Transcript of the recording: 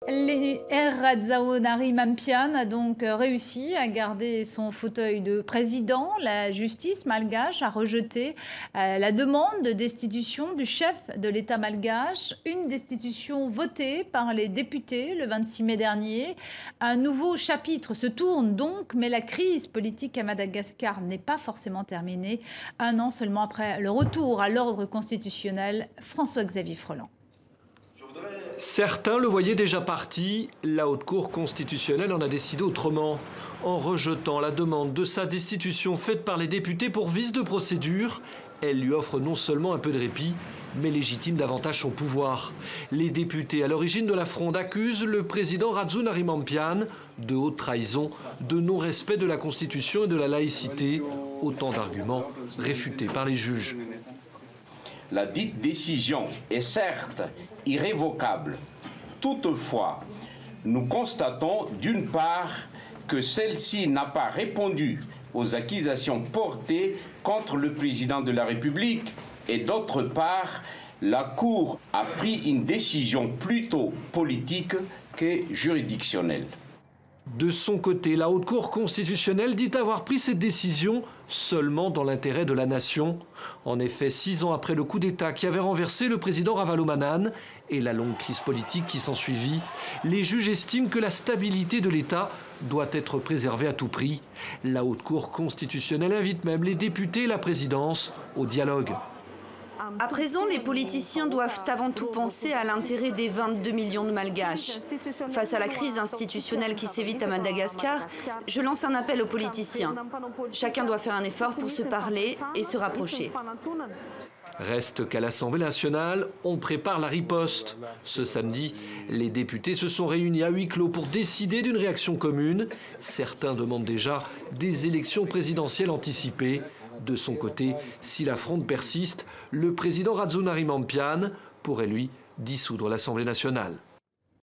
Rajaonarimampyan a donc réussi à garder son fauteuil de président. La justice malgache a rejeté la demande de destitution du chef de l'État malgache, une destitution votée par les députés le 26 mai dernier. Un nouveau chapitre se tourne donc, mais la crise politique à Madagascar n'est pas forcément terminée. Un an seulement après le retour à l'ordre constitutionnel, François-Xavier Freland. Certains le voyaient déjà parti. La Haute Cour constitutionnelle en a décidé autrement, en rejetant la demande de sa destitution faite par les députés pour vice de procédure. Elle lui offre non seulement un peu de répit, mais légitime davantage son pouvoir. Les députés à l'origine de la fronde accusent le président Rajaonarimampyan de haute trahison, de non-respect de la Constitution et de la laïcité. Autant d'arguments réfutés par les juges. La dite décision est certes irrévocable. Toutefois, nous constatons d'une part que celle-ci n'a pas répondu aux accusations portées contre le président de la République et d'autre part, la Cour a pris une décision plutôt politique que juridictionnelle. De son côté, la Haute Cour constitutionnelle dit avoir pris cette décision seulement dans l'intérêt de la nation. En effet, 6 ans après le coup d'État qui avait renversé le président Ravalomanana et la longue crise politique qui s'ensuivit, les juges estiment que la stabilité de l'État doit être préservée à tout prix. La Haute Cour constitutionnelle invite même les députés et la présidence au dialogue. À présent, les politiciens doivent avant tout penser à l'intérêt des 22 millions de Malgaches. Face à la crise institutionnelle qui s'évite à Madagascar, je lance un appel aux politiciens. Chacun doit faire un effort pour se parler et se rapprocher. Reste qu'à l'Assemblée nationale, on prépare la riposte. Ce samedi, les députés se sont réunis à huis clos pour décider d'une réaction commune. Certains demandent déjà des élections présidentielles anticipées. De son côté, si la fronde persiste, le président Rajaonarimampyan pourrait, lui, dissoudre l'Assemblée nationale.